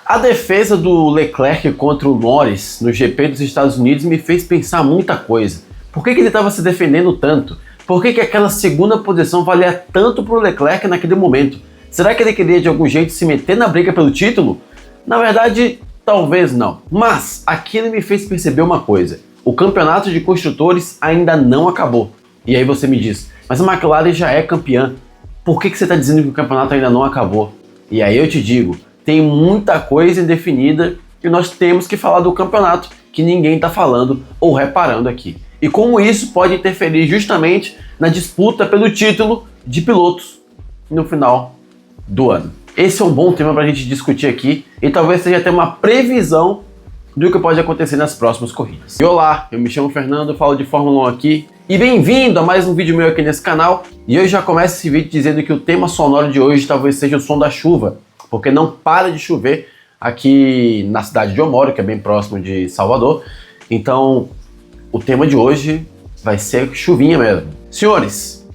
A defesa do Leclerc contra o Norris no GP dos Estados Unidos me fez pensar muita coisa. Por que ele estava se defendendo tanto? Por que aquela segunda posição valia tanto para o Leclerc naquele momento? Será que ele queria de algum jeito se meter na briga pelo título? Na verdade, talvez não. Mas aquilo me fez perceber uma coisa. O campeonato de construtores ainda não acabou. E aí você me diz, mas a McLaren já é campeã. Por que você está dizendo que o campeonato ainda não acabou? E aí eu te digo, tem muita coisa indefinida e nós temos que falar do campeonato que ninguém está falando ou reparando aqui. E como isso pode interferir justamente na disputa pelo título de pilotos no final do ano. Esse é um bom tema para a gente discutir aqui e talvez seja até uma previsão do que pode acontecer nas próximas corridas. E olá, eu me chamo Fernando, falo de Fórmula 1 aqui e bem-vindo a mais um vídeo meu aqui nesse canal. E hoje já começo esse vídeo dizendo que o tema sonoro de hoje talvez seja o som da chuva, porque não para de chover aqui na cidade de Omoro, que é bem próximo de Salvador. Então, o tema de hoje vai ser chuvinha mesmo. Senhores,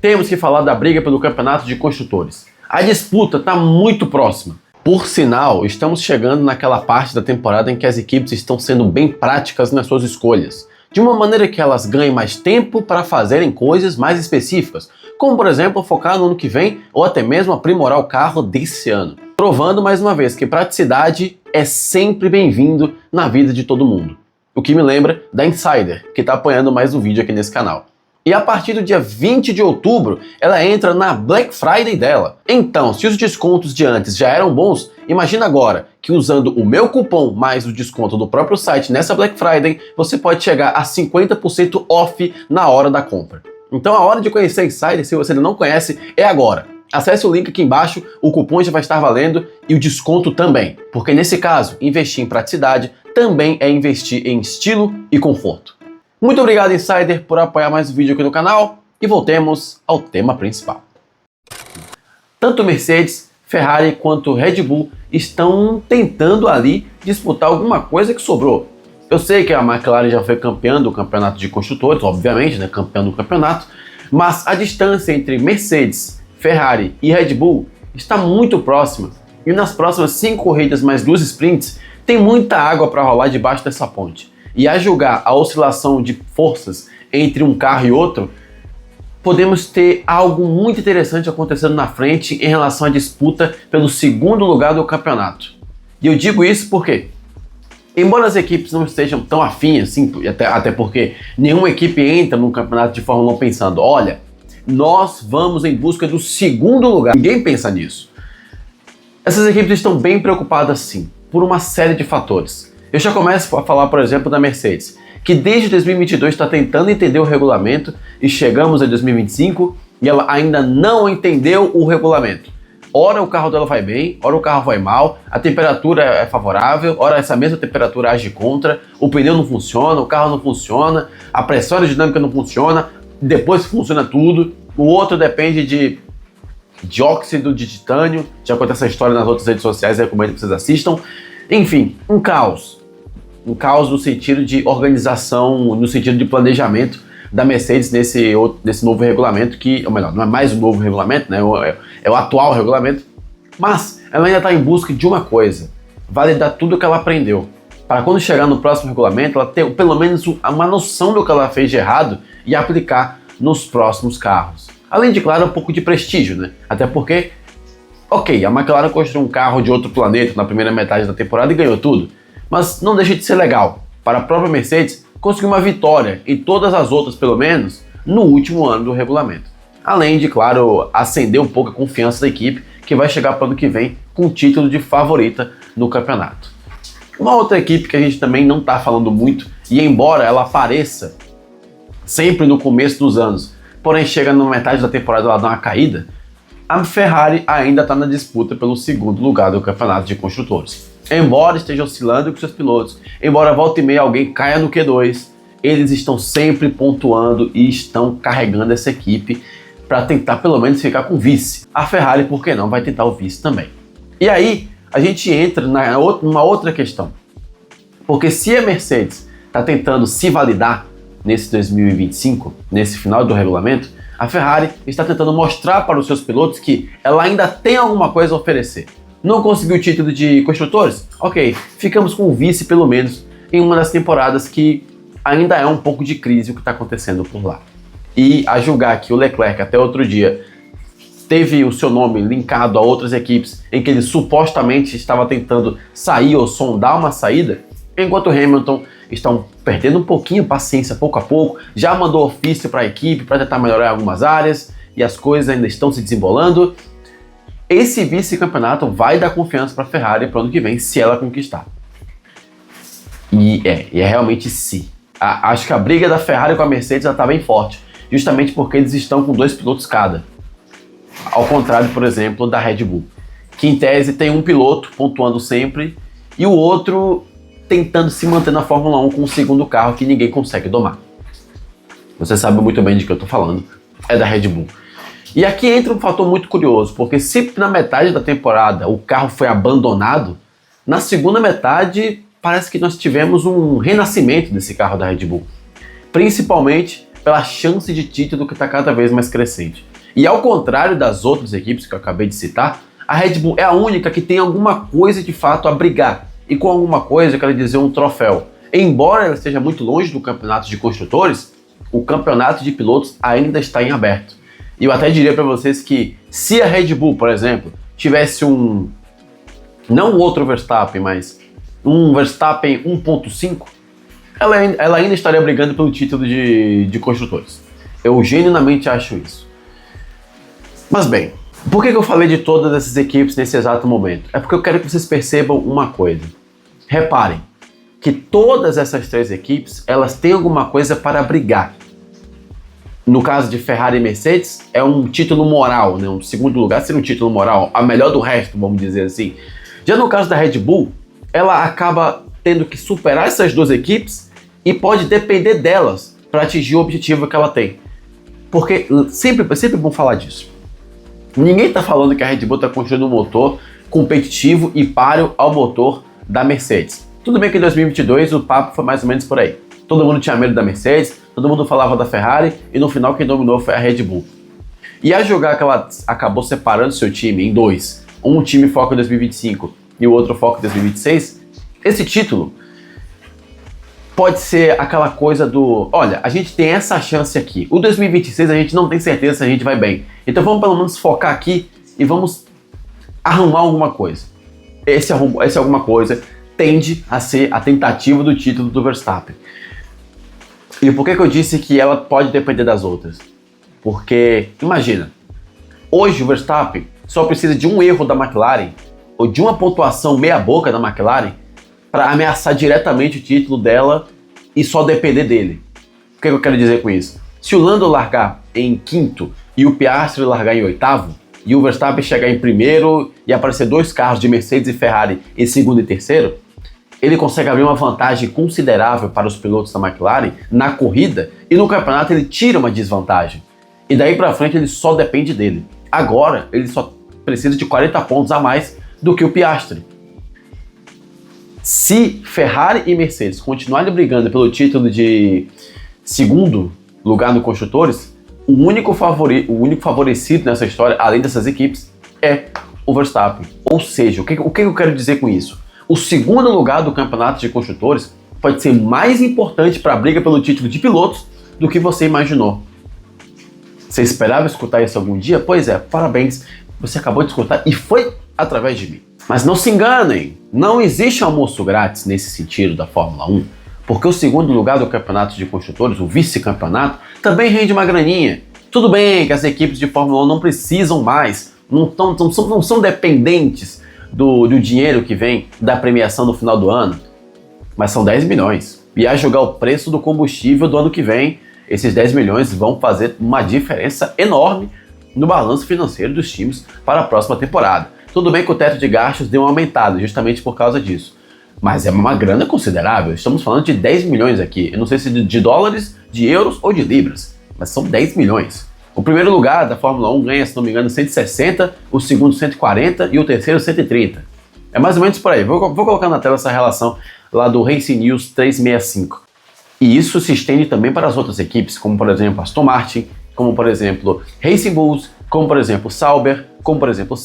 temos que falar da briga pelo campeonato de construtores. A disputa está muito próxima. Por sinal, estamos chegando naquela parte da temporada em que as equipes estão sendo bem práticas nas suas escolhas, de uma maneira que elas ganhem mais tempo para fazerem coisas mais específicas, como por exemplo focar no ano que vem ou até mesmo aprimorar o carro desse ano, provando mais uma vez que praticidade é sempre bem-vindo na vida de todo mundo. O que me lembra da Insider, que está apoiando mais um vídeo aqui nesse canal. E a partir do dia 20 de outubro, ela entra na Black Friday dela. Então, se os descontos de antes já eram bons, imagina agora que usando o meu cupom mais o desconto do próprio site nessa Black Friday, você pode chegar a 50% off na hora da compra. Então a hora de conhecer a Insider, se você ainda não conhece, é agora. Acesse o link aqui embaixo, o cupom já vai estar valendo e o desconto também. Porque nesse caso, investir em praticidade também é investir em estilo e conforto. Muito obrigado, Insider, por apoiar mais um vídeo aqui no canal e voltemos ao tema principal. Tanto Mercedes, Ferrari quanto Red Bull estão tentando ali disputar alguma coisa que sobrou. Eu sei que a McLaren já foi campeã do campeonato de construtores, obviamente, né, campeã do campeonato, mas a distância entre Mercedes, Ferrari e Red Bull está muito próxima e nas próximas 5 corridas mais 2 sprints tem muita água para rolar debaixo dessa ponte. E a julgar a oscilação de forças entre um carro e outro, podemos ter algo muito interessante acontecendo na frente em relação à disputa pelo segundo lugar do campeonato. E eu digo isso porque, embora as equipes não estejam tão afins assim, até porque nenhuma equipe entra num campeonato de Fórmula 1 pensando, olha, nós vamos em busca do segundo lugar. Ninguém pensa nisso. Essas equipes estão bem preocupadas sim, por uma série de fatores. Eu já começo a falar, por exemplo, da Mercedes, que desde 2022 está tentando entender o regulamento e chegamos a 2025 e ela ainda não entendeu o regulamento. Ora o carro dela vai bem, ora o carro vai mal, a temperatura é favorável, ora essa mesma temperatura age contra, o pneu não funciona, o carro não funciona, a pressão aerodinâmica não funciona, depois funciona tudo, o outro depende de dióxido de titânio, já conta essa história nas outras redes sociais, recomendo que vocês assistam. Enfim, um caos. Um caos no sentido de organização, no sentido de planejamento da Mercedes nesse novo regulamento, que, ou melhor, não é mais um novo regulamento, né? É o atual regulamento, mas ela ainda está em busca de uma coisa, validar tudo o que ela aprendeu, para quando chegar no próximo regulamento, ela ter pelo menos uma noção do que ela fez de errado e aplicar nos próximos carros. Além de, claro, um pouco de prestígio, né? Até porque, ok, a McLaren construiu um carro de outro planeta na primeira metade da temporada e ganhou tudo, mas não deixa de ser legal para a própria Mercedes conseguir uma vitória e todas as outras, pelo menos, no último ano do regulamento. Além de, claro, acender um pouco a confiança da equipe, que vai chegar para o ano que vem com o título de favorita no campeonato. Uma outra equipe que a gente também não está falando muito, e embora ela apareça sempre no começo dos anos, porém chega na metade da temporada ela dá uma caída, a Ferrari ainda está na disputa pelo segundo lugar do campeonato de construtores. Embora esteja oscilando com seus pilotos, embora volta e meia alguém caia no Q2, eles estão sempre pontuando e estão carregando essa equipe para tentar pelo menos ficar com vice. A Ferrari, por que não, vai tentar o vice também. E aí, a gente entra numa outra questão. Porque se a Mercedes está tentando se validar nesse 2025, nesse final do regulamento, a Ferrari está tentando mostrar para os seus pilotos que ela ainda tem alguma coisa a oferecer. Não conseguiu o título de construtores? Ok, ficamos com o vice pelo menos em uma das temporadas que ainda é um pouco de crise o que está acontecendo por lá. E a julgar que o Leclerc até outro dia teve o seu nome linkado a outras equipes em que ele supostamente estava tentando sair ou sondar uma saída, enquanto o Hamilton estão perdendo um pouquinho paciência pouco a pouco, já mandou ofício para a equipe para tentar melhorar algumas áreas e as coisas ainda estão se desembolando. Esse vice-campeonato vai dar confiança para a Ferrari para o ano que vem, se ela conquistar. E é realmente sim. Acho que a briga da Ferrari com a Mercedes está bem forte, justamente porque eles estão com 2 pilotos cada. Ao contrário, por exemplo, da Red Bull, que em tese tem um piloto pontuando sempre e o outro tentando se manter na Fórmula 1 com o segundo carro que ninguém consegue domar. Você sabe muito bem de que eu estou falando, é da Red Bull. E aqui entra um fator muito curioso, porque se na metade da temporada o carro foi abandonado, na segunda metade parece que nós tivemos um renascimento desse carro da Red Bull, principalmente pela chance de título que está cada vez mais crescente. E ao contrário das outras equipes que eu acabei de citar, a Red Bull é a única que tem alguma coisa de fato a brigar. E com alguma coisa, eu quero dizer um troféu. Embora ela esteja muito longe do campeonato de construtores, o campeonato de pilotos ainda está em aberto. E eu até diria para vocês que se a Red Bull, por exemplo, tivesse não outro Verstappen, mas um Verstappen 1.5, ela ainda estaria brigando pelo título de construtores. Eu genuinamente acho isso. Mas bem, por que eu falei de todas essas equipes nesse exato momento? É porque eu quero que vocês percebam uma coisa. Reparem que todas essas 3 equipes, elas têm alguma coisa para brigar. No caso de Ferrari e Mercedes, é um título moral, né? Um segundo lugar seria um título moral, a melhor do resto, vamos dizer assim. Já no caso da Red Bull, ela acaba tendo que superar essas 2 equipes e pode depender delas para atingir o objetivo que ela tem. Porque é sempre bom falar disso. Ninguém está falando que a Red Bull está construindo um motor competitivo e páreo ao motor da Mercedes. Tudo bem que em 2022 o papo foi mais ou menos por aí. Todo mundo tinha medo da Mercedes, todo mundo falava da Ferrari e no final quem dominou foi a Red Bull. E a jogar que ela acabou separando seu time em 2, um time foca em 2025 e o outro foca em 2026, esse título pode ser aquela coisa do, olha, a gente tem essa chance aqui. O 2026 a gente não tem certeza se a gente vai bem. Então vamos pelo menos focar aqui e vamos arrumar alguma coisa. Esse alguma coisa tende a ser a tentativa do título do Verstappen. E por que eu disse que ela pode depender das outras? Porque, imagina, hoje o Verstappen só precisa de um erro da McLaren ou de uma pontuação meia boca da McLaren para ameaçar diretamente o título dela e só depender dele. O que eu quero dizer com isso? Se o Lando largar em 5º e o Piastri largar em 8º, e o Verstappen chegar em 1º e aparecer 2 carros de Mercedes e Ferrari em 2º e 3º, ele consegue abrir uma vantagem considerável para os pilotos da McLaren na corrida e no campeonato ele tira uma desvantagem. E daí para frente ele só depende dele. Agora ele só precisa de 40 pontos a mais do que o Piastri. Se Ferrari e Mercedes continuarem brigando pelo título de 2º lugar no Construtores, o único favorecido nessa história, além dessas equipes, é o Verstappen. Ou seja, o que eu quero dizer com isso? O 2º lugar do campeonato de construtores pode ser mais importante para a briga pelo título de pilotos do que você imaginou. Você esperava escutar isso algum dia? Pois é, parabéns, você acabou de escutar e foi através de mim. Mas não se enganem, não existe almoço grátis nesse sentido da Fórmula 1, porque o 2º lugar do campeonato de construtores, o vice-campeonato, também rende uma graninha. Tudo bem que as equipes de Fórmula 1 não precisam mais, não são dependentes do dinheiro que vem da premiação no final do ano, mas são 10 milhões. E a jogar o preço do combustível do ano que vem, esses 10 milhões vão fazer uma diferença enorme no balanço financeiro dos times para a próxima temporada. Tudo bem que o teto de gastos deu uma aumentada justamente por causa disso, mas é uma grana considerável. Estamos falando de 10 milhões aqui. Eu não sei se de dólares, de euros ou de libras, mas são 10 milhões. O primeiro lugar da Fórmula 1 ganha, se não me engano, 160, o segundo 140 e o terceiro 130. É mais ou menos por aí. Vou colocar na tela essa relação lá do Racing News 365. E isso se estende também para as outras equipes, como por exemplo Aston Martin, como por exemplo Racing Bulls, como por exemplo Sauber, como por exemplo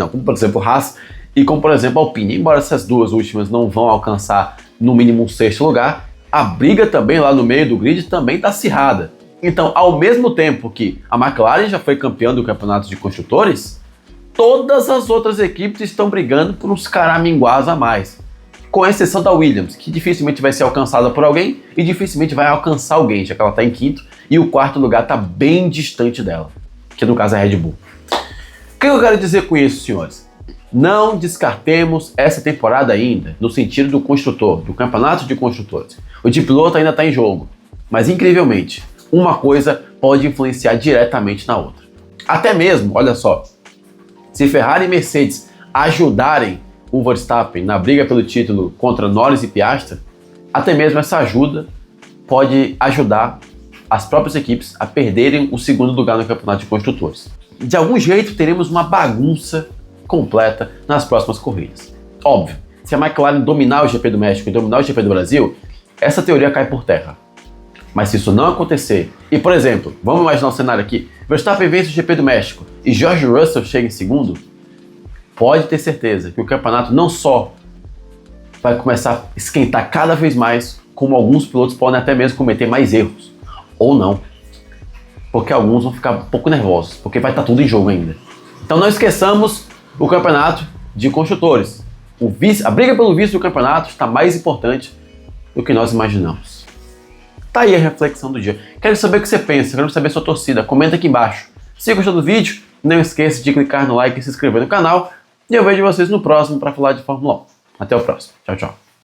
como por exemplo Haas e como por exemplo Alpine. Embora essas duas últimas não vão alcançar no mínimo um sexto lugar, a briga também lá no meio do grid também está acirrada. Então, ao mesmo tempo que a McLaren já foi campeã do campeonato de construtores, todas as outras equipes estão brigando por uns caraminguás a mais. Com exceção da Williams, que dificilmente vai ser alcançada por alguém e dificilmente vai alcançar alguém, já que ela está em quinto e o quarto lugar está bem distante dela, que no caso é a Red Bull. O que eu quero dizer com isso, senhores? Não descartemos essa temporada ainda, no sentido do construtor, do campeonato de construtores. O de piloto ainda está em jogo, mas incrivelmente, uma coisa pode influenciar diretamente na outra. Até mesmo, olha só, se Ferrari e Mercedes ajudarem o Verstappen na briga pelo título contra Norris e Piastri, até mesmo essa ajuda pode ajudar as próprias equipes a perderem o segundo lugar no campeonato de construtores. De algum jeito teremos uma bagunça completa nas próximas corridas. Óbvio, se a McLaren dominar o GP do México e dominar o GP do Brasil, essa teoria cai por terra. Mas se isso não acontecer, e por exemplo, vamos imaginar um cenário aqui, Verstappen vence o GP do México e George Russell chega em segundo, pode ter certeza que o campeonato não só vai começar a esquentar cada vez mais, como alguns pilotos podem até mesmo cometer mais erros. Ou não. Porque alguns vão ficar um pouco nervosos, porque vai estar tudo em jogo ainda. Então não esqueçamos o campeonato de construtores. A briga pelo vice do campeonato está mais importante do que nós imaginamos. Tá aí a reflexão do dia. Quero saber o que você pensa, quero saber a sua torcida. Comenta aqui embaixo. Se gostou do vídeo, não esqueça de clicar no like e se inscrever no canal. E eu vejo vocês no próximo para falar de Fórmula 1. Até o próximo. Tchau, tchau.